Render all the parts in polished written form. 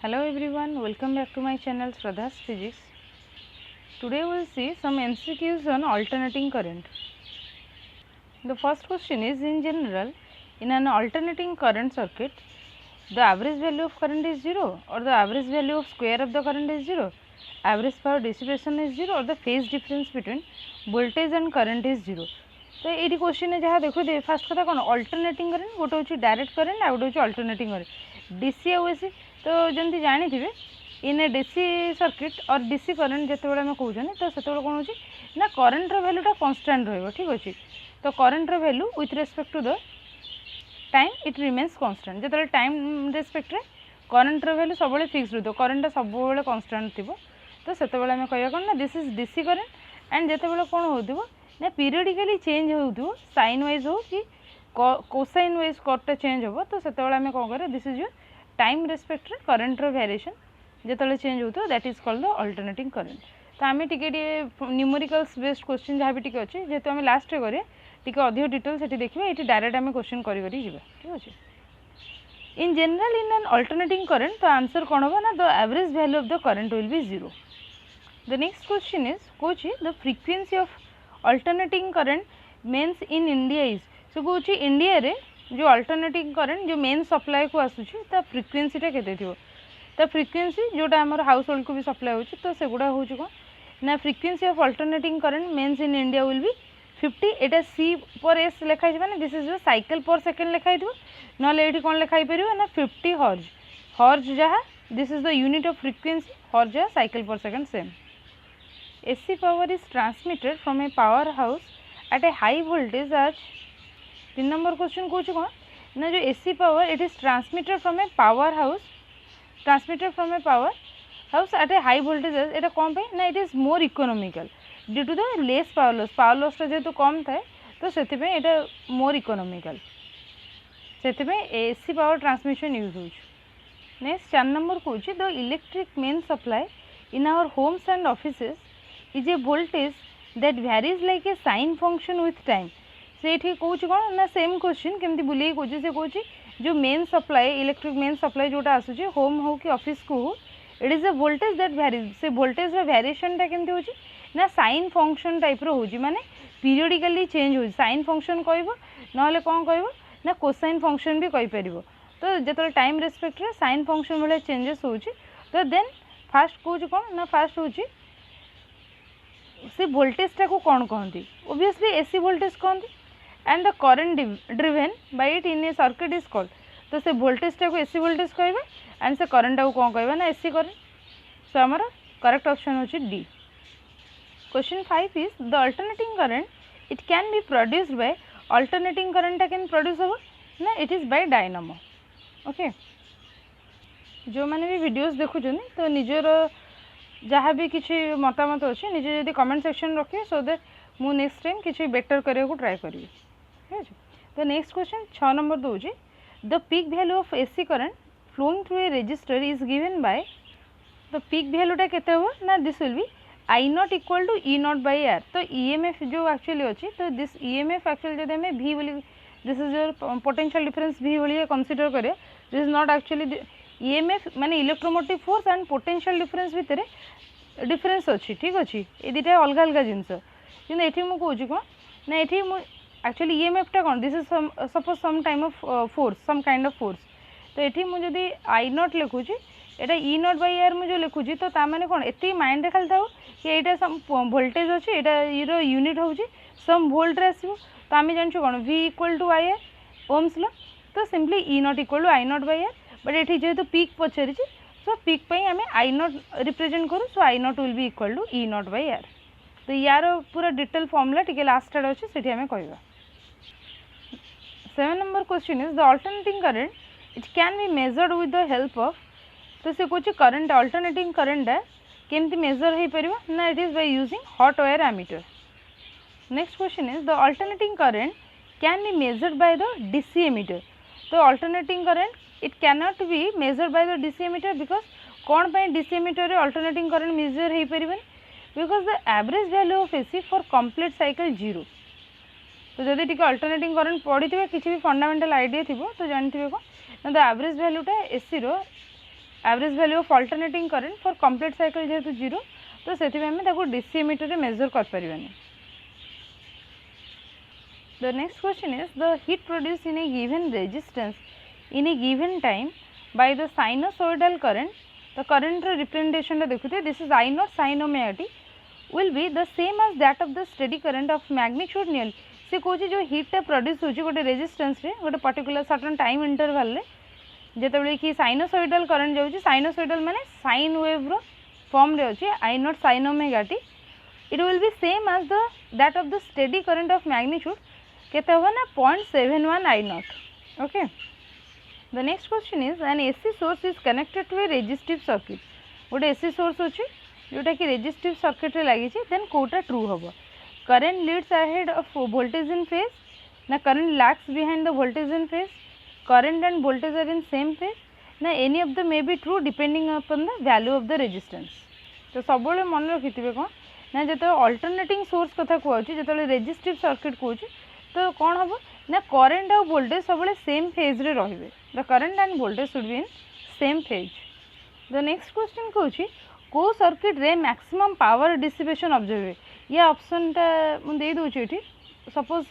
Hello everyone, welcome back to my channel Shraddha's Physics. Today we will see some MCQs on alternating current. The first question is, in general, in an alternating current circuit, the average value of current is 0 or the average value of square of the current is 0, average power dissipation is 0 or the phase difference between voltage and current is 0. तो ये question है जहाँ देखो दे fast कथा कौन alternating current गोटे हूँ direct current आ गोटे हूँ अल्टरनेटिंग करेंट डीसी आउ एसी तो जमी जानी थे इन ए डीसी सर्किट और डीसी करेंट जिते बड़े आम कहते तो से कौन हो ना करेन्टर भैल्यूटा कन्स्टाट रही ठीक अच्छे तो करेन्टर value with respect to the time it remains constant जो टाइम रेस्पेक्ट रे करेन्टर भैल्यू सब फिक्स रही करेन्टा सब कन्स्टाट थी तो से आम कह कौन ना this is DC current and जिते कौन हो ना पीरियडिकली चेंज हो साइन वाइज हो कि कोसाइन वाइज कर्वटा चेंज हो तो से आम कौन करें this is your time respect रे करेन्टर वेरिएशन जो चेंज हो that is called the alternating current तो आम टे न्यूमेरिकल्स बेस्ड क्वेश्चन जहाँ भी अच्छे जेहेतु आम लास्ट करें टी अधिक डिटेल से देखिए ये डायरेक्ट आम क्वेश्चन कर ठीक अच्छे in general in an alternating current तो आंसर कौन होगा ना the average value of the current will be 0. The next question is कौन the frequency of alternating current mains in India is so कौन इंडिया रे जो अल्टरनेटिंग करेंट जो main supply को आसूची फ्रिक्वेन्सीटा केते थिबो ता फ्रिक्वेन्सी जोटा आमर हाउस होल्ड को भी सप्लाई होची तो सेगुडा होची कोन ना frequency of alternating current mains in India will be 50 एटा सी पर एस लिखाई छै माने this is the cycle per second लिखाई दिबो नले एठी कोन लिखाई परिबो ना 50 हर्ज हर्ज जहा this is the unit of frequency हर्ज जहा cycle per second same AC power is transmitted from a powerhouse at a high voltage as 3 number question कौन ना जो AC power it is transmitted from a powerhouse at a high voltage as एटा कौन पे ना it is more economical due to the less power loss जेहेतु कम थाए तो से एटा more economical से AC power transmission यूज हो नेक्स्ट 4 नंबर कौन the electric main supply in our homes and offices is a voltage that varies like a sine function with time से ये कौच कौन ना सेम क्वेश्चन केमती बुले कौच से कौच जो main supply electric main supply जोटा आसूचे होम हो कि ऑफिस को हो it is a voltage that varies से वोल्टेज वेरिएशनटा केमती हो ना साइन फंक्शन टाइप रो हो माने पीरियडिकली चेंज हो साइन फंक्शन कहबो नहले कौन कहबो ना कोसाइन फंक्शन भी कहि परिबो तो जेतले टाइम रेस्पेक्ट रे साइन फंक्शन वाला चेंजेस हो तो देन फास्ट कौच कौन ना फास्ट हो से वोल्टेजटा को कौन कहती ओबियसली एसी वोल्टेज कहती and the current driven by it in a circuit is called तो से वोल्टेजटा को एसी वोल्टेज कहबे एंड से करेंटा को कौन कहबे ना एसी करेंट सो आमर करेक्ट ऑप्शन होची D. Question 5 is the alternating current it can be produced by alternating करेंटा कैन प्रोड्यूस हो ना it is by dynamo okay जो मैंने भी वीडियोस देखुछन तो निजर जहाँ भी किसी मतामत अच्छे निजे जब कमेंट सेक्शन रखिए सो दैट मु नेक्स्ट टाइम किसी बेटर करने को ट्राए करी ठीक है. तो नेक्स्ट क्वेश्चन 6 नंबर दूसरी the peak value of AC current flowing through a resistor is given by the peak वैल्यूटा केते हो ना this will be I naught equal to E naught by R तो ईएमएफ जो एक्चुअली अच्छी तो this EMF actually जब हमें वी बोली this is your potential difference V भाई कंसीडर करें this is not actually EMF माने electromotive force and potential difference भितर डिफरेंस अच्छी ठीक अच्छे ये दुटा अलग अलग जिनस कि मुझे कौन ना ये एक्चुअली ईएमएफटा कौन this is suppose some time of force some kind of force तो ये मुझे आई not लिखुची Etah E naught by are मुझे लिखुची तो ताने कौन एत माइंड खाली था कि यहाँ सम वोल्टेज अच्छे यहाँ यूनिट हूँ सम वोल्ट आसो तो आम जानूँ कौन V equal to I R Ohm's law तो simply E naught equal to I not by R but ये जेहेतु पीक पचारि सो पीक पे आम आई नॉट रिप्रेजेंट करूँ so I not will be equal to E naught by R तो यार पूरा detail formula T last आड़े अच्छे से आम कह 7 number question is the alternating current it can be measured with the help of तो से कौन करेंट अल्टरनेटिंग करेंट केमती मेजर हो पार ना it is by using hot wire ammeter. Next question is the alternating current can be measured by the DC ammeter तो alternating current it cannot be measured by the DC emitter because कौन पे DC emitter रे alternating current measure हो परिबन because the average value of AC for complete cycle 0 तो जदि टिके alternating current पढ़ी थे किसी भी fundamental idea थी तो जानते हो को the average value टा AC रो average value of alternating current for complete cycle जेहेतु जीरो तो से डीसी मीटर मेजर कर पारिबानी। The next question is the heat produced in a given resistance in a given time by the sinusoidal current, the current representation देखुते this is I naught sin omega t will be the same as that of the steady current of magnitude nearly। से कौन जो heat टा produce होची गोटे resistance रे गोटे particular certain time interval रे जेतेबेले कि sinusoidal current जाउची sinusoidal माने sine wave रो form रे होची I naught sin omega t it will be same as the that of the steady current of magnitude केते होगा ना 0.71 I naught। Okay the next question is an AC source is connected to a resistive circuit गोटे AC source अच्छी जोटा कि resistive circuit रे लगी then कोटा ट्रू हम current leads ahead of voltage in phase ना current lags behind the voltage in phase current and voltage are in same phase ना any of the may be true depending upon the value of the resistance. तो सब मन रखिथे कौन ना जो alternating source कथा कहूँ जो रेजिस्टिव सर्किट कहूँ तो कौन हम ना करेंट और वोल्टेज सब सेम फेज रे रहिबे the current and voltage should be in same phase. The next question कहूँ को सर्किट रे मैक्सिमम पावर डिसिपेशन ऑब्जर्व ये ऑप्शन टा मुझे दूसरी ये सपोज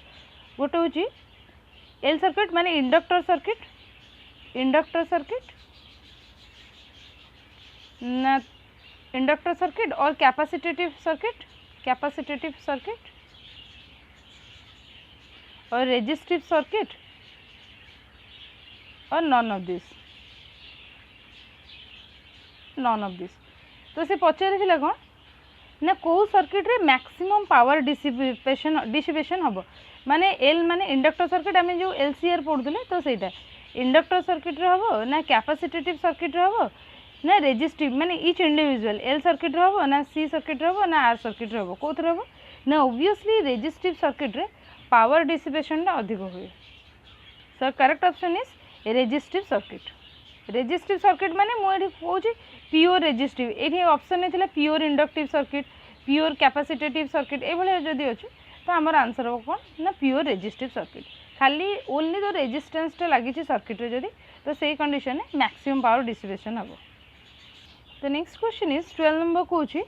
गोटे हूँ एल सर्किट माने इंडक्टर सर्किट ना इंडक्टर सर्किट और कैपेसिटेटिव सर्किट और रेजिस्टिव सर्किट और नॉन ऑफ दिस तो से पचारि कौन ना कौ सर्किट रे मैक्सिमम पावर डिसिपेशन हम माने एल माने इंडक्टर सर्किट आम जो एलसीआर पढ़ुले तो सहीटा इंडक्टर सर्किट रे हम ना कैपेसिटेटिव सर्किट रे हम ना रेजिस्टिव माने ईच इंडिविजुअल एल सर्किट रे हम ना सी सर्किट रे हम ना आर सर्किट रे हम कौन हम ना ऑब्वियसली रेजिस्टिव सर्किट रे पावर डिसिपेशन टा अधिक हुए। Sir correct option is resistive circuit माने मुझे कहूँ प्योर रेजिस्टिव ये ऑप्शन नहीं pure inductive circuit pure capacitive circuit ये जदि अच्छे तो आमर आंसर हम कौन ना प्योर रेजिस्टिव सर्किट खाली ओनली तो रेजिस्टेंस टा लगी सर्किट रे जदि तो सही कंडीशन में मैक्सिमम पावर डिसिपेशन हम। तो नेक्स्ट क्वेश्चन इज 12 नंबर कहूँ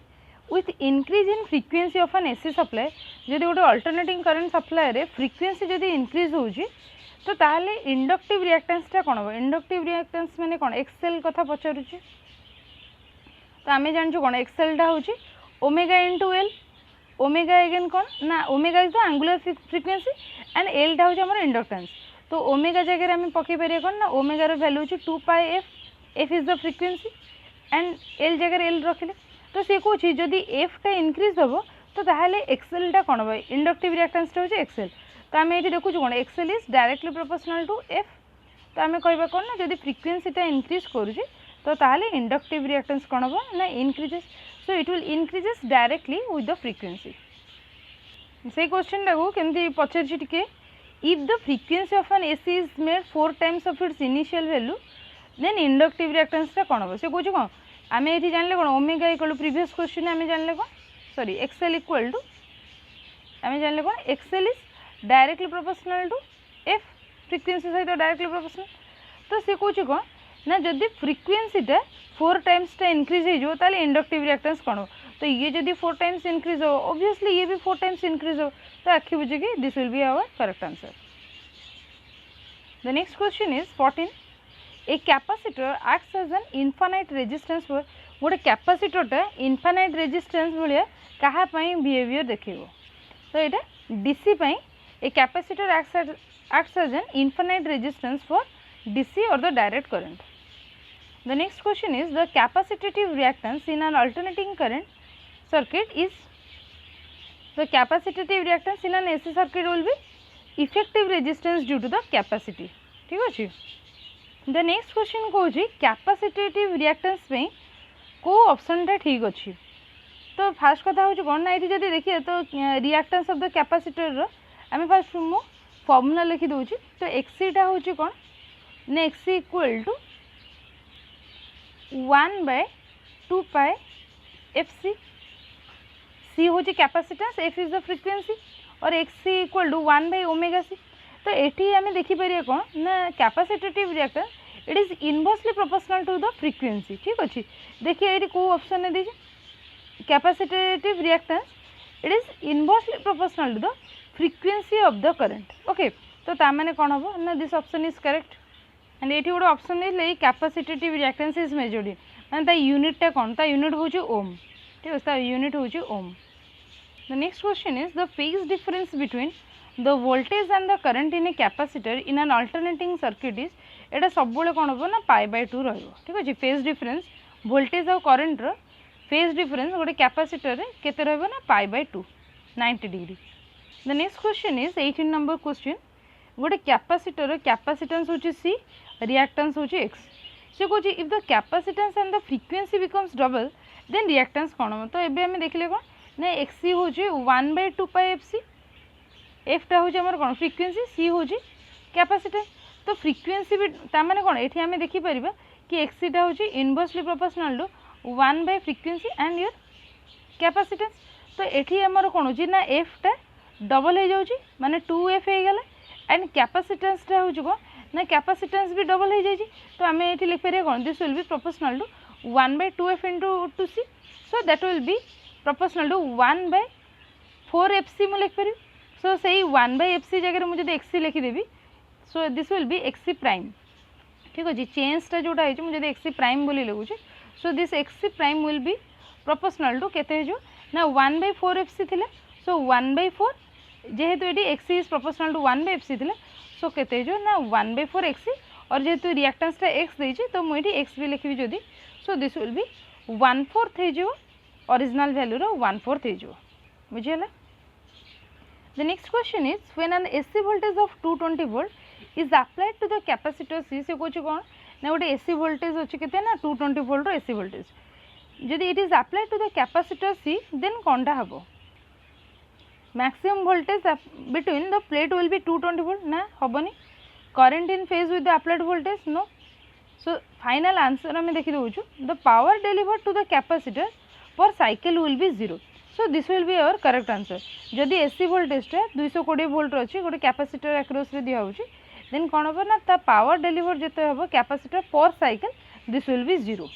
with increase in frequency of an AC supply जदि गोटे अल्टरनेटिंग करंट सप्लाई रे फ्रिक्वेंसी जदि इंक्रीज होउची तो ताहले इंडक्टिव रिएक्टेंस टा कोन हो इंडक्टिव रिएक्टेंस माने कोन एक्सएल कथा पचारुची तो आमे जानछु कोन एक्सएल टा होउची omega into L omega again कोन ना omega is the angular frequency and L टा होउची हमर इंडक्टेंस तो ओमेगा जगह रे आमे पके परिया कोन ना ओमेगा रो वैल्यू होउची 2 pi F is the frequency and L जगह एल रखिले तो सी कौन जदि एफ टा इनक्रीज हम तो ताहले एक्सएल टा कौन हम इंडक्टिव रिएक्टेंस टा होची एक्सएल तो आम ये देखु कौन XL is directly proportional to F तो आम कहवा कौन ना जदि फ्रिक्वेंसी टा इनक्रीज करुँचे तो ताहले इंडक्टिव रिएक्टेंस कौन हम ना increases so it will increases directly with the frequency. से क्वेश्चन टाक केमती पचारि टिके if the frequency of an AC is made 4 times of its initial value then inductive reactance टा कौन हम से कौन कौन आम ये जानले कौन omega equal to previous question आम जानले कौन सॉरी एक्सएल इक्वल टू आम जानले कौन XL is directly proportional to F frequency सहित डायरेक्टली प्रोपोर्शनल तो सी कौन कौन ना जदि फ्रिक्वेंसीटा 4 टाइम्स टा इनक्रीज हो ताले इंडक्टिव रिएक्टेंस कौन हो तो ये जदि 4 टाइम्स इनक्रीज हो ऑब्वियसली ये भी 4 टाइम्स इनक्रीज हो तो आखि बुझे कि this will be our correct answer. The next question is 14 a capacitor acts as an infinite resistance for गोटे कैपेसिटरटा इनफाइनाइट रेजिस्टेंस भाया कहा बिहेवियर देखो तो यहाँ DC a capacitor acts as an infinite resistance for DC और the direct current. The next question is the capacitive reactance in an alternating current circuit is the capacitive reactance in an AC circuit will be effective resistance due to the capacity ठीक अच्छे। The next question कौन कैपेसिटेटिव reactance में को option टा ठीक अच्छी तो first कथा हूँ कौन ना ये जब देखिए तो रिएक्टेंस ऑफ द कैपेसिटर आम फास्ट मु फॉर्मूला लिखी दूची तो एक्सी टा हूँ कौन ना X C equal to 1/2 pi F C हूँ capacitance F is the frequency और एक्सी इक्वल टू 1/ओमेगा सी तो ये आम देखिपर कौन ना capacitive reactance it is inversely proportional to the frequency. ठीक अच्छे देखिए ये कौ ऑप्शन ने दीजिए capacitive reactance it is inversely proportional to the frequency of the current. Okay तो ताने कौन हम ना this option is correct and ये गोटे option the capacitive reactance is measured in माने यूनिटा कौन यूनिट हूँ ओम। ठीक है यूनिट हूँ ohm. The next question is the phase difference between the voltage and the current in a capacitor in an alternating circuit is एटा सब कौन हम ना π/2 रहिबो। ठीक अच्छे फेज डिफरेंस वोल्टेज और करंट रो फेज डिफरेंस गोटे कैपेसिटर रे केते रहबो ना π/2 90 degree. The next question is 18 number question गोटे कैपेसिटर कैपेसिटेंस होची सी रिएक्टेंस होची एक्स से कहूँ if the capacitance and the frequency becomes double then reactance कौन हम तो ये आम देखिले कौन ना एक्सी हूँ 1/2 πfc एफटा हूँ आम कौन फ्रीक्वेंसी सी हूँ कैपेसिटेंस तो फ्रीक्वेंसी भी ताने कौन ये आम देखिपर कि एक्सीटा हूँ इनवर्सली प्रोपोर्शनल टू 1/फ्रीक्वेंसी एंड योर कैपेसिटेंस तो ये आमर कौन हो ना एफटा डबल हो जाऊँगी माने 2f हो गला एंड कैपेसिटेंसटा हूँ कौन ना कैपेसिटेंस भी डबल हो जाए तो आम ये लिखिपर कौन this will be proportional to 1/2f into 2c so that will be proportional to 1/4fc मुझे लिखिपर सो से 1/fc जगह मुझे एक्सी लिखिदेवी so this will be X C prime. ठीक अच्छे चेंजटा जोटा है मुझे एक्सी प्राइम बोली लगुच so this XC prime will be proportional to केते जो ना 1/4fc थिला सो 1/4 जेहेतु ये XC is proportional to 1/fc थिला सो केते जो ना 1/4 और जेहेतु रिएक्टेंसटा एक्स देछि तो मुझे एक्स भी लिखी जदि सो दिस विल बी 1/4 हो ओरिजिनल वैल्यू रो 1/4 हो बुझीगला। The next question is when an AC voltage of 220 volt is applied to the capacitor C से कहूँ कौन ना गोटे एसी वोल्टेज अच्छे के ना 220 वोल्ट एसी वोल्टेज जदि it is applied to the capacitor C then कौनटा हम maximum voltage between the plate will be 220 volt ना हेनी current in phase with the applied voltage no so final answer आम देखी दूँ the power delivered to the capacitor per cycle will be 0 so this will be our correct answer जदि AC वोल्टेजटा 220 volt अच्छी गोटे capacitor across रे दिया होची देन कौन हम ना ता पावर डेलीवर्ड जिते हम capacitor per cycle this will be 0।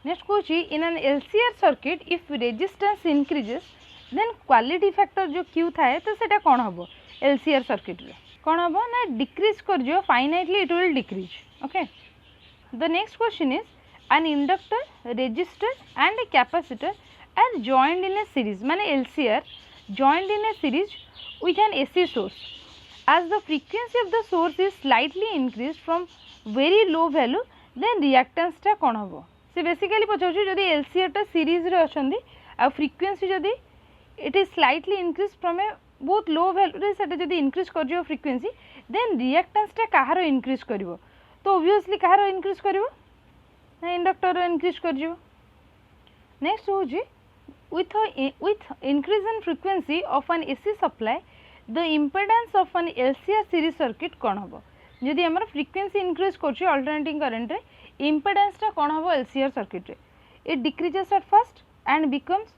Next कहूँ in an LCR circuit if resistance increases then quality factor जो क्यू थाए तो सेटा कौन हम एलसीआर सर्किट रे कौन हम ना डिक्रीज कर जो finitely it will decrease. Okay the next question is an inductor resistor and a capacitor are joined in a series माने LCR joined in a series with an AC source as the frequency of the source is slightly increased from very low value then reactance टा कौन हम से basically पचार जदि LCR टा series रे अछंदी आ फ्रीक्वेंसी जदि it is slightly increase from a बहुत लो वैल्यू रे सेटा जदि इंक्रीज कर जो फ्रीक्वेंसी देन रिएक्टेंस टा कहार इंक्रीज करिवो तो ऑब्वियसली कहार इंक्रीज करिवो ना इंडक्टर इंक्रीज कर जो। नेक्स्ट हो जी with increase in frequency of an AC supply the impedance of an LCR series circuit कौन हम जदि आमर फ्रीक्वेंसी इंक्रीज कर अल्टरनेटिंग करंट रे impedance टा कौन हम LCR सर्किट रे it decreases at first and becomes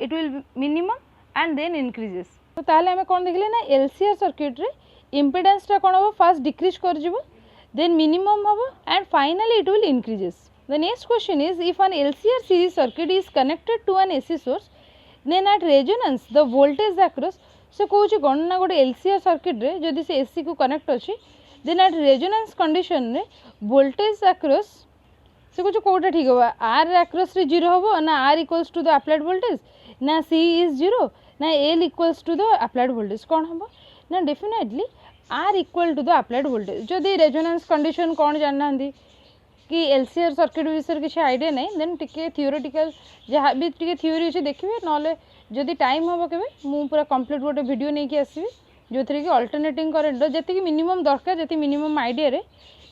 it will minimum and then increases तो ताले हमें कौन देखले ना LCR सर्किट रे impedance टा कौन हम फर्स्ट डिक्रीज कर जिवो then minimum हम and finally it will increases। The next question is if an LCR series circuit is connected to an AC source then at resonance the voltage across से कहूँ कौन ना गोटे LCR सर्किट रे जदि से AC को कनेक्ट अच्छी then at resonance condition रे voltage across से कहूँ कौटा ठीक होगा R across रे 0 होबो ना R equals to the applied voltage ना C is 0 ना L equals to the applied voltage कौन होबो ना definitely R equal to the applied voltage जदि resonance condition कौन जानना कि LCR सर्किट विषय किसी आइडिया नहीं देन टिके थियोरेटिकल जहाँ भी टिके थियोरी अच्छे देखिए ना जदि टाइम हम के मु पूरा कंप्लीट गोटे वीडियो नहीं कि आसबि जो थी कि अल्टरनेटिंग करेंट जी मिनिमम दरकार जी मिनिमम आइडिया रे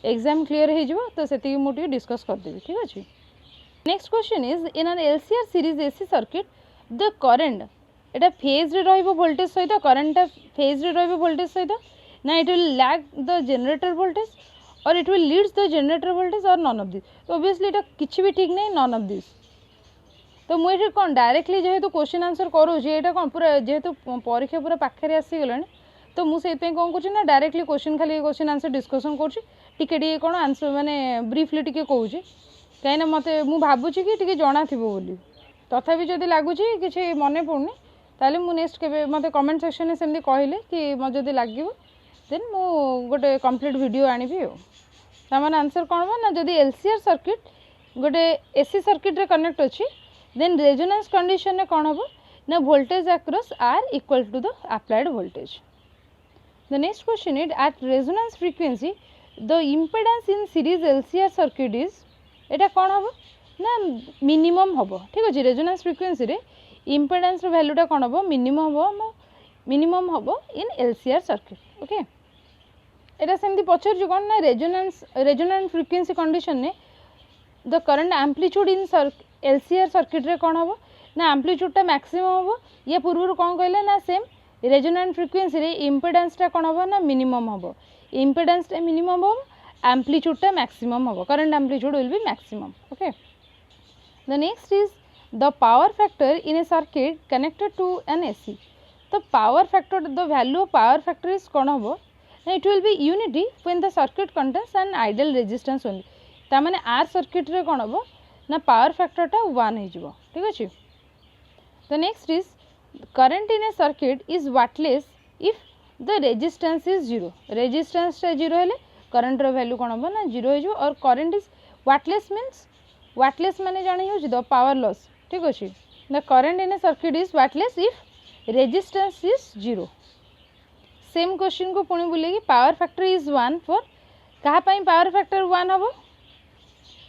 एग्जाम क्लीयर हो तो से मुझे डिस्कस करदेवी। ठीक अच्छे next question is in an LCR series AC circuit the current Etah phase रे रहिबो वोल्टेज सहित करेंटटा फेज रे रहिबो वोल्टेज सहित ना it will lag the generator voltage or it will leads the generator voltage or none of this तो obviously इटा किछि भी ठीक नहीं नॉन ऑफ दिस तो मुझे कौन डायरेक्टली जेहेतु क्वेश्चन आंसर करूँ कौन पूरा जेहेतु परीक्षा पूरा पाखे आसीगलानी तो मुझे कौन कर डायरेक्टली क्वेश्चन खाली क्वेश्चन आंसर डिस्कसन कर कौन आंसर माने ब्रीफली टी कहूँ कहीं मत मु भावुची कि टी जना थी बोली तथापि जदि लगुच कि मन पड़नी ताले मु नेक्स्ट के मत कमेंट सेक्शन में सेमती कहले कि मत जदि लगे देन मु गोटे कंप्लीट वीडियो आनी तार आंसर कौन ना जदि एलसीआर सर्किट गोटे एसी सर्किट रे कनेक्ट अच्छी देन रेजोनेंस कंडीशन रे कौन हम ना voltage across R equal to the applied voltage. The next question is at resonance frequency the impedance in series LCR circuit is एटा कौन हम ना मिनिमम हम ठीक अच्छे रेजोनेंस फ्रिक्वेंसी रे इम्पेडेंस वैल्यूटा कौन हम मिनिमम हम इन एलसीआर सर्किट ओके एटा सेमती पचार कौन ना रेजोनेंस फ्रिक्वेंसी कंडीशन ने the current amplitude in LCR circuit रे कौन हम ना एम्पलीट्यूडटा मैक्सिमम हम या पूर्व कौन कहले ना सेम रेजोनेंट फ्रिक्वेंसी रे इम्पेडेंसटा कौन हम ना मिनिमम हम इम्पेडेंसटा मिनिमम हम एम्पलीट्यूडटा मैक्सिमम हम current amplitude will be maximum okay. The next is the power factor in a circuit connected to an AC. तो power factor the value of power factor is कौन हम ना it will be unity when the circuit contains an ideal resistance only ता माने R circuit रे कौन हम ना पावर फैक्टरटा 1 हो ठीक अच्छे. The next is current in a circuit is wattless if the resistance is 0 resistance टा 0 हेले current रो value कौन हम ना 0 हो और current is wattless means wattless माने जानी हो द power loss ठीक अच्छे. the current in a circuit is wattless if resistance is 0. same question को पुणी बोले कि power factor is 1 for कहा पाई power factor 1 हम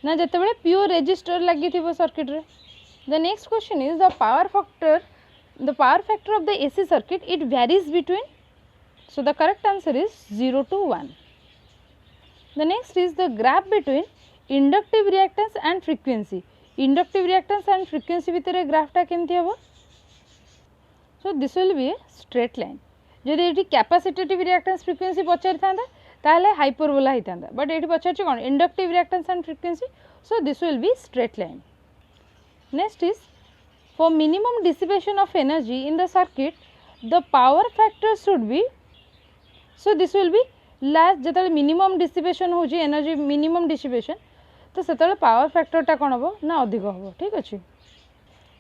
ना जते बेले pure resistor लगी थी वो circuit रे. the next question is the power factor of the AC circuit it varies between so the correct answer is 0 to 1. The next is the graph between inductive reactance and frequency. Inductive reactance and frequency भितर graph टा केमती हबो so this will be a straight line. जदि एटी capacitive reactance frequency पचारि थांदा ताले hyperbola हितांदा बट एटी पचारछि कोन inductive reactance and frequency so this will be straight line. Next is for minimum dissipation of energy in the circuit the power factor should be so this will be last जतले minimum dissipation होची energy minimum dissipation तो सेतले power factor टा कोन हबो ना अधिक हबो ठीक अछि.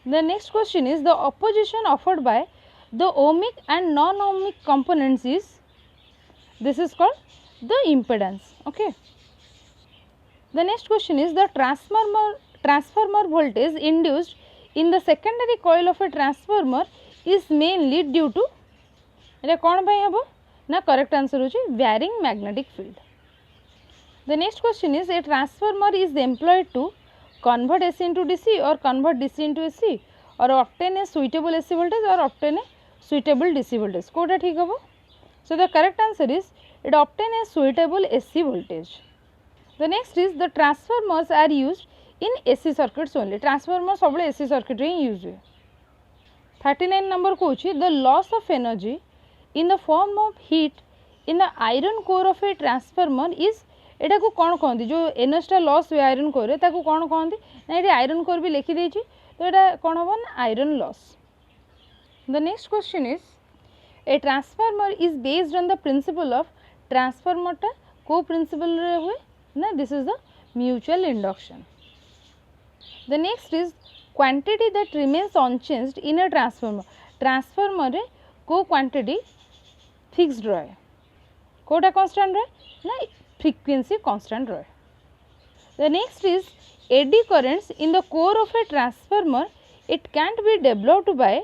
The next question is the opposition offered by the ohmic and non-ohmic components is this is called the impedance okay. The next question is the transformer voltage induced in the secondary coil of a transformer is mainly due to एटा कौन भाई हबो ना correct answer होची varying magnetic field. The next question is a transformer is employed to convert AC into DC or convert DC into AC or obtain a suitable AC voltage or obtain a suitable DC voltage कोटा ठीक हबो. So the correct answer is it obtain a suitable AC voltage. The next is the transformers are used in AC circuits only. Transformer सब AC circuit रे use हुए. 39 number को the loss of energy in the form of heat in the iron core of a transformer is एटा को कौन कहंती जो energy loss हुए iron core रे ताको कौन कहंती ना ये आयरन कोर भी लिखि देछि तो एटा कौन हबो ना iron loss. The next question is a transformer is based on the principle of transformer टा को प्रिंसिपल रे हुए ना this is the mutual induction. The next is quantity that remains unchanged in a transformer. Transformer रे को quantity fixed रहे Kota constant रहे ना frequency constant रहे. The next is eddy currents in the core of a transformer it can't be developed by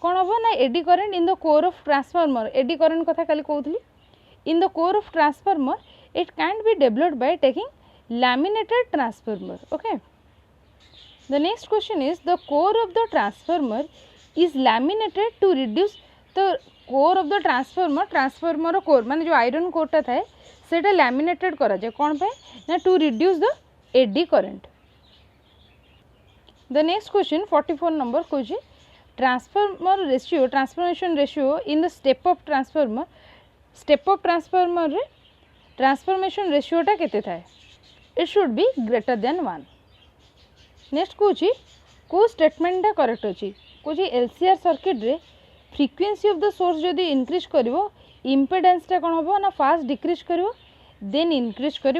कौन हम ना eddy current in the core of transformer eddy current कथा काली कहूली in the core of transformer it can't be developed by taking laminated transformer okay. The next question is the core of the transformer is laminated to reduce the core of the transformer core माने जो iron core टा थाए सेटा laminated करा जाए कौन पे ना to reduce the eddy current. The next question 44 number कोजी transformation ratio in the step up transformer रे transformation ratio टा केते थाए it should be greater than 1. Next को स्टेटमेंट करेक्ट अच्छी कौन LCR सर्किट रे फ्रीक्वेंसी ऑफ द सोर्स जदि इंक्रीज करिवो इम्पेडेंसटा कौन हम ना फास्ट डिक्रीज कर देन इनक्रीज कर।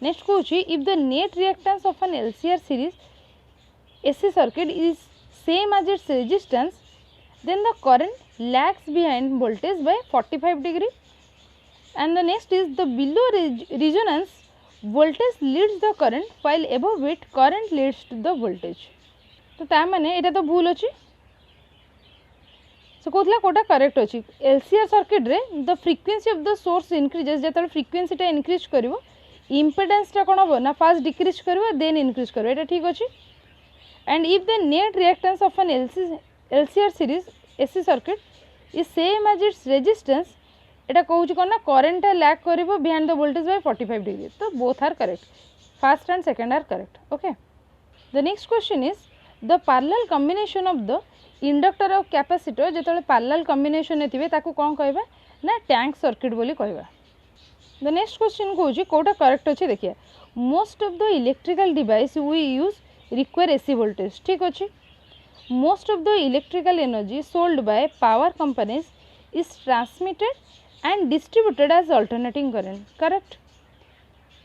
नेक्स्ट कौन if the net reactance of an LCR series AC circuit is same as its resistance then the current lags behind voltage by 45 degree and the next is the below resonance voltage leads the current while above it current leads to the voltage। तो ता माने एटा तो भूल अछि so कोथला कोटा correct अछि। LCR circuit रे the frequency of the source increases जेतले फ्रीक्वेंसी टा इंक्रीज करिवो इम्पीडेंस टा कोन हो ना फास्ट डिक्रीज करिवो देन इंक्रीज करिवो एटा ठीक अछि। and if the net reactance of an LCR series AC circuit is same as its resistance एटा कहूँ कौन ना करेन्ट लैग कर behind the voltage by 45 degree. तो both are correct first and second are correct. Okay the next question is the parallel combination of the inductor of capacitor जो parallel combination थे ताकू कौन कहबा ना टैंक सर्किट बोली कहबा। द नेक्स्ट क्वेश्चन कहूँ कौटा करेक्ट अच्छे देखिए most of the electrical device we use require AC voltage ठीक अच्छे। Most of the electrical energy sold by power companies is transmitted and distributed as alternating current correct।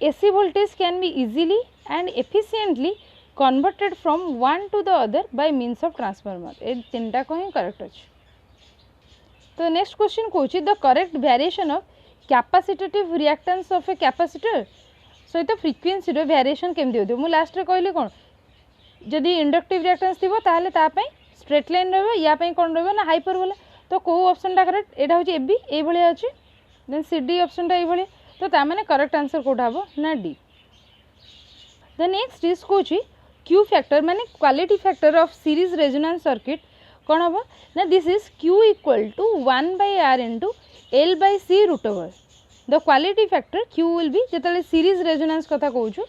AC voltage can be easily and efficiently converted from one to the other by means of transformer ए तीनटा को ही correct अछि। तो next question कहूँ the correct variation of capacitive reactance of a capacitor सहित frequency रो variation केमती होतो मु लास्ट रे कहली कोन जदि इंडक्टिव रिएक्टेंस थी ताहले तापई स्ट्रेट लाइन रहिबो या पई कोन रहिबो ना हाइपरबोला। तो को ऑप्शन टा करेक्ट एटा होची एबी ए भली अछि देन सी डी ऑप्शन टा ए भली। तो ता माने करेक्ट आंसर कोठा हबो ना डी। द नेक्स्ट इज कोची क्यू फैक्टर माने quality factor of series resonance circuit कोन हबो ना this is Q equal to 1/r into l by c root over. The quality factor Q will be जेतले series resonance कथा कहूछु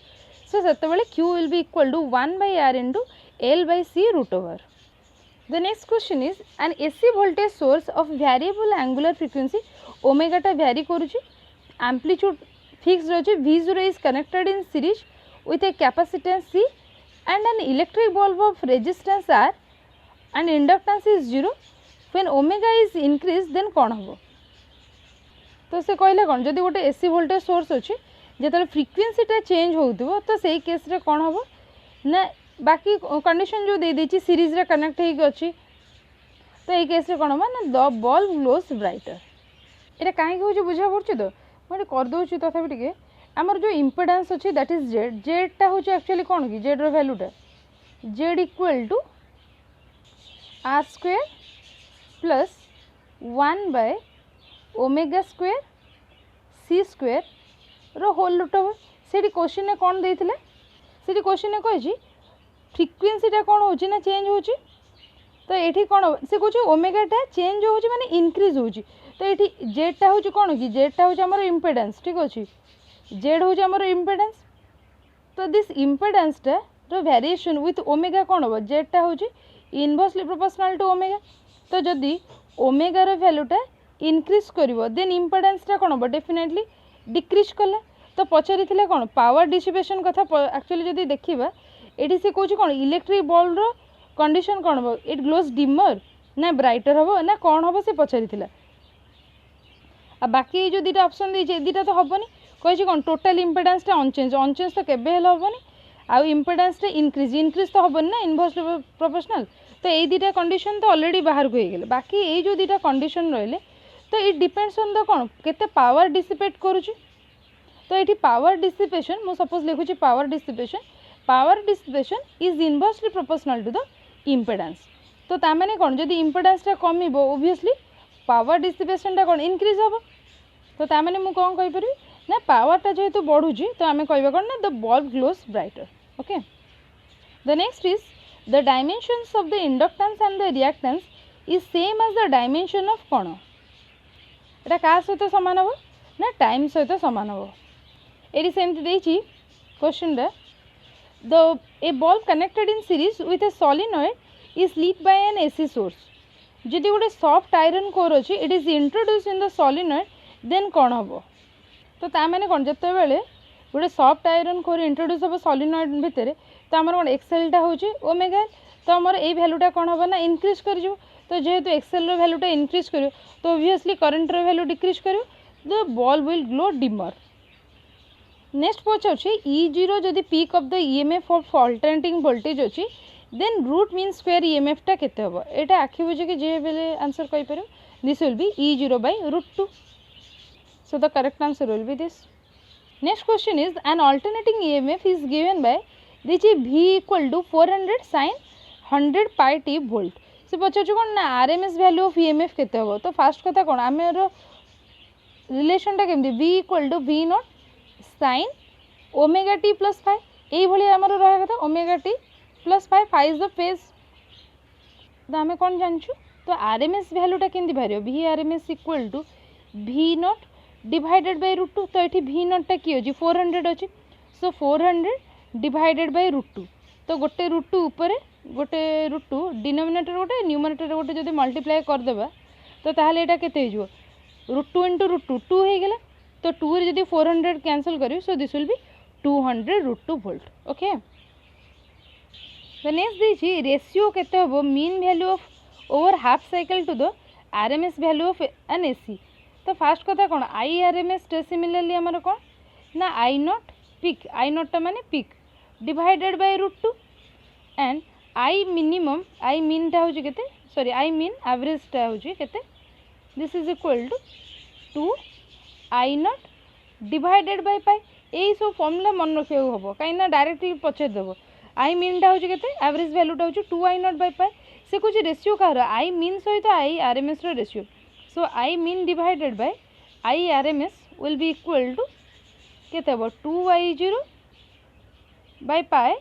सो सेतबेले q will be equal to 1/r into l by c root over। The next question is an AC voltage source of variable angular frequency omega ta vary करूची amplitude fixed रही V0 is connected in series with a capacitance C and an electric bulb of resistance R and inductance is 0 when omega is increased then कौन हम। तो से कहले कौन जदि गोटे AC voltage source अच्छी जो फ्रिक्वेंसीटा चेंज हो तो से केस रे कौन हम ना बाकी कंडीशन जो दे देची सीरीज रे कनेक्ट होगी अच्छी तो ये केस रे कौन हम ना द बल्ब ग्लोस ब्राइटर। ये कहीं हूँ बुझा पड़ी तो मुझे करदे तथापि टे आमर जो इम्पेडेंस अच्छी दैट इज जेड जेडटा हूँ एक्चुअली कौन कि जेड भैल्यूटा Z equal to R square plus 1/ओमेगा स्क्वायर सी स्क्वायर रो होल रूट ओवर। से क्वेश्चन ने कौन देते से क्वेश्चन ने कही फ्रिक्वेंसीटा कौन हो चेंज हो तो ये कौन से कहे ओमेगाटा चेंज हो माने इनक्रीज हो तो ये जेडटा हूँ कौन कि जेडटा हूँ आमर इम्पेडेंस ठीक अच्छे जेड हूँ आमर इम्पेडेंस। तो दिस इम्पेडेंसटा रो वेरिएशन विथ ओमेगा कौन हम जेडटा हूँ इनवर्सली प्रोपोर्शनल टू ओमेगा। तो जदि ओमेगार भैल्यूटा इनक्रीज कर देन इम्पेडेंसटा कौन हम डेफिनेटली डिक्रीज कला। तो पचारि कौन पावर डिसिपेशन कथा एक्चुअली जदि देखा ये से कौन कौन इलेक्ट्रिक बल्ब रो कंडीशन कौन हम इट ग्लोस डिमर ना ब्राइटर हम ना कौन हम से पचारि बाकी जो दुटा ऑप्शन दे दुटा तो हेनी कही कौन टोटाल इम्पेडेंसटा अनचेंज अनचेंज तो केबे हेनी आउ इम्पेडेंसटा इनक्रीज इनक्रीज तो हेनी ना इनवर्सली प्रोपोर्शनल। तो ये दुटा कंडीशन तो ऑलरेडी बाहर को हो बाकी ये जो दुटा कंडीशन रहिले तो इट डिपेंड्स ऑन द कौन केते पावर डिसिपेट करुची। तो ये पावर डिसिपेशन मु सपोज लिखुची power dissipation is inversely proportional to the impedance. तो तामाने कौन जदि इम्पेडेंसटा कमिबो ओब्वियसली पावर डिसिपेशनटा कौन इनक्रीज हम। तो तामाने मु कौन कहि परबी ना पावरटा जेहेतु बढ़ुची तो आमे कहबा कौन ना the bulb glows brighter. Okay the next is the dimensions of the inductance and the reactance is same as the dimension of कौन एटा का सहित सामान हम ना टाइम सहित सामान हम। ये सेमती देछि question the a bulb connected in series with a solenoid is lead by an AC source. जदि गोटे सॉफ्ट आयरन कोर अच्छी it is introduce in the solenoid then कौन हम। तो ता माने कौन जिते बेले गोटे सॉफ्ट आयरन कोर इंट्रोड्यूस हम सॉलिनॉइड भितर तो आम कौन एक्सएलटा हूँ ओमेगा तो आमर ये भैल्यूटा कौन हम ना इनक्रीज कर तो जेहेतु एक्सएल भैल्यूटा इनक्रीज कर तो ओबियसली करंट वैल्यू डिक्रीज कर the bulb will glow dimmer. Next पचारे E0 जदि peak of the EMF of alternating voltage अच्छी then root mean square EMF टा केते हबो एटा आखि बुझे जे बेले आंसर कहि पारो this will be E0 by √2 so the correct answer will be this। Next question is an alternating EMF is given by this is V equal to 400 sin 100 pi t volt से पचार कौन ना RMS value of EMF केते हबो तो first कथा कौन आमर relation टा केमती V equal to V not sin omega T plus five यही आमर रहा कथा omega T plus five five is the phase तो आम कौन जानचु तो आरएमएस वैल्यूटा केमती बाहर भी आरएमएस इक्वल टू भी नॉट डिवाइडेड बाय √2 तो ये भी नॉटा किए अच्छी 400 अच्छी सो 400 डिवाइडेड बाय √2 तो गोटे √2 उपर गोटे √2 डिनोमिनेटर गोटे न्यूमरेटर गोटे जब मल्टीप्लाई करदे तो ताहले एटा केते हो √2 इंटू √2 2 हो गला तो 2 रे जदि 400 कैंसल करी so this will be 200 √2 volt okay. तो नेक्स्ट देखिए रेशियो केते हबो mean value of over half cycle to the RMS value of an AC तो फास्ट कथा कौन आई आरएमएस सिमिलरली आमर कौन ना आई नॉट पिक आई नॉटा माने peak divided by √2 and I minimum I mean टा होची केते सॉरी आई मीन एवरेज टा होची केते this is equal to I nought divided by pi यही सब फॉर्मूला मन रखा हम कहीं डायरेक्टली पचार देव आई मीन टा होची केते एवरेज वैल्यूटा होची 2 आई नॉट बाय पाई से कुछ रेशियो कह आई मीन सहित आई आरएमएस रो ratio so I mean divided by I RMS will be equal to केते हबो 2i0 बाय पाई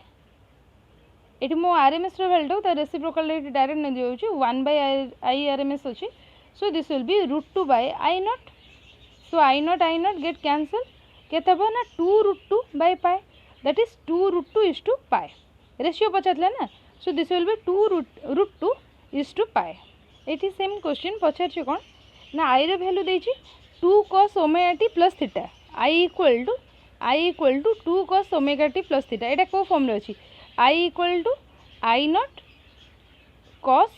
एटी मो आरएमएस रो वैल्यू तो रेसिप्रोकल रेट डायरेक्ट नहीं दियो 1 बाय आई आरएमएस अच्छी so this will be √2 by I nought so I nought get cancel केते हबो ना 2√2 by pi that is 2√2 is to pi ratio पचारला ना so this will be 2√2 is to pi एटी same question पचार कौन ना आई रो वैल्यू देछि 2 cos omega T plus theta I equal to 2 cos omega T plus theta एटा को फॉर्म रे अछि I equal to I nought cos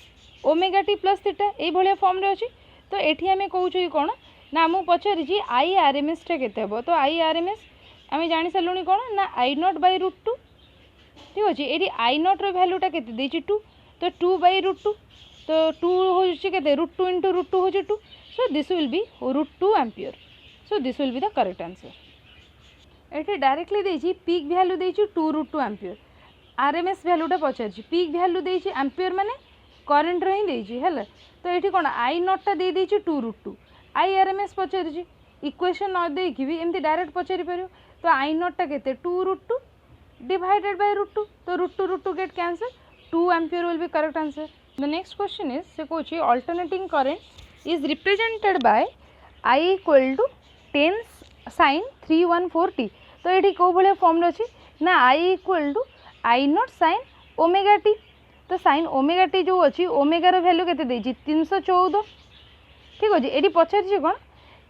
omega T plus theta एई भलिया फॉर्म रे अछि तो एठी आमे कहूछु कोन ना आमु पचारि आई आरएमएस टा केते हबो तो आई आरएमएस आमे जानि सलुनी कोन ना आई नॉट बाय √2 ठीक अछि एठी आई नॉट रो वैल्यूटा केते देछि 2 तो 2 बाय √2 तो 2 होछि केते √2 इंटू √2 होछि 2 so this will be √2 ampere so this will be the correct answer एठी डायरेक्टली देछि पीक वैल्यू देछि 2√2 एम्पियर आरएमएस वैल्यूटा पचारि पीक वैल्यू देछि एम्पियर माने करंट रो ही देछि हैला तो एठी कोन आई नॉट टा दे देछि 2√2 आई आरएमएस पचारि इक्वेशन न दे कि भी एमती डायरेक्ट पचारि परियो तो आई नॉट टा केते 2√2 डिवाइडेड बाय √2 तो √2 get cancel 2 ampere will be correct answer. The next question is से कोची alternating current is represented by I equal to 10 sin 314t तो ये कौ भाया फॉर्म अच्छी ना I equal to I nought sin omega T तो sin omega T जो अच्छी ओमेगार वैल्यू केते 314 ठीक अच्छे ये पचार कौन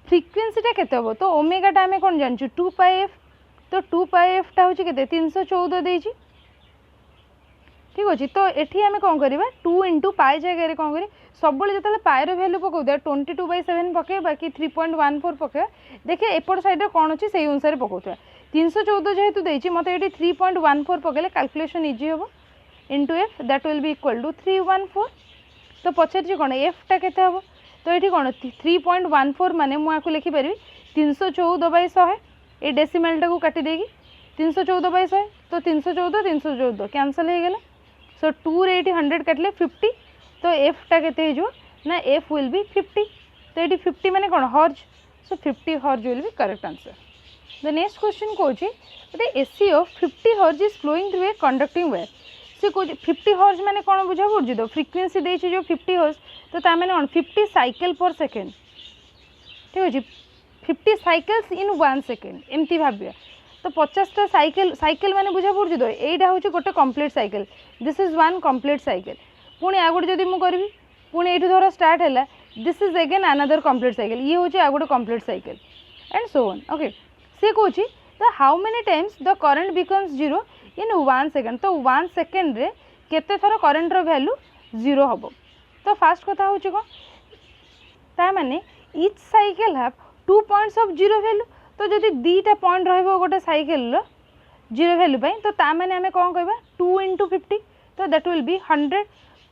फ्रिक्वेन्सीटा केते हम तो ओमेगाटा आम कौन जानचु 2πf तो 2πf टा हूँ के 314 देछि ठीक अच्छे तो ये आम कौन करवा 2 इंटू पाए जगह कौन कर सब जो पाएर वैल्यू पकौ 22/7 पके बाकी 3.14 पके देखिए एपट साइड कौन अच्छी से अनुसार पकौवा 314 जेहेतु देछि मत ये 3.14 पकेले कैलकुलेशन इजी हम into F that will be equal to 314 तो पचार कौन एफ टा केते हम तो ये कौन 3.14 माने मुझे लिखिपारि 314/100 ये डेसिमल टाक काटी देगी 314/100 तो 314 कैंसल हो गला सो 2 रे 100 काटले 50 तो एफ टा केते हो ना एफ विल बी 50 तो ये 50 माने कौन हर्ज so 50 hertz will be correct answer. The next question कौन AC of 50 hertz is flowing through a conducting wire से कौन 50 हर्ज माने कौन बुझा पड़ी तो फ्रिक्वेन्सी देछि जो 50 हर्ज तो ता माने 50 साइकिल पर सेकेंड ठीक अच्छे 50 साइकिल्स इन 1 सेकेंड एमती भाविया तो 50टा साइकिल माने बुझा पड़ी तो यहीटा हूँ गोटे complete cycle this is 1 complete cycle पुणी आ गोटे जब मुझे करी पुणी ये धर स्टार्ट है this is again another complete cycle ये हूँ आ गोटे complete cycle and so on okay से कौन तो how many times the current becomes zero in 1 second. तो 1 सेकेंड रे केते थर करंट रो वैल्यू जीरो हम। तो फास्ट कथा हूँ कौन ता माने etch cycle have 2 points of zero value. तो जदि दीटा पॉइंट रहिबो गोटे साइकेल रो जीरो वैल्यू पाई तो ता माने आमे कोन कहबा 2 into 50 तो दैट विल बी 100।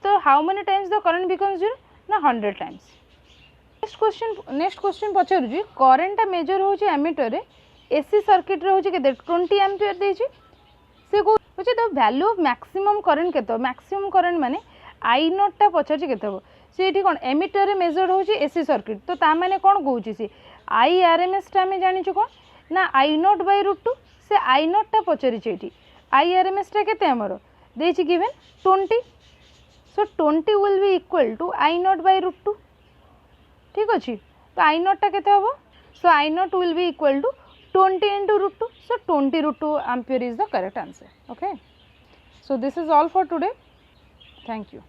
तो how many times the current becomes zero ना 100 टाइम्स। नेक्स्ट क्वेश्चन पचारू जी करंट मेजर होची एमीटर रे एसी सर्किट रे होची केते 20 एम्पियर देची से को होची the value of maximum current केते मैक्सिमम करंट माने आई नॉट ता पचाची केते हो से एठी कोन एमीटर रे मेजर होची एसी सर्किट। तो ता माने कोन कहूची से आई आरएमएस टा में जानि छु कोन ना आई नॉट बाय √2 से आई नॉट टा पचारी छी आई आरएमएस टा केते हमरो देची given 20। So 20 will be equal to I not by √2 ठीक अच्छे। तो आई नॉट टा केते हबो so I not will be equal to 20 into √2 so 20 √2 ampere is the correct answer। okay, so this is all for today, thank you।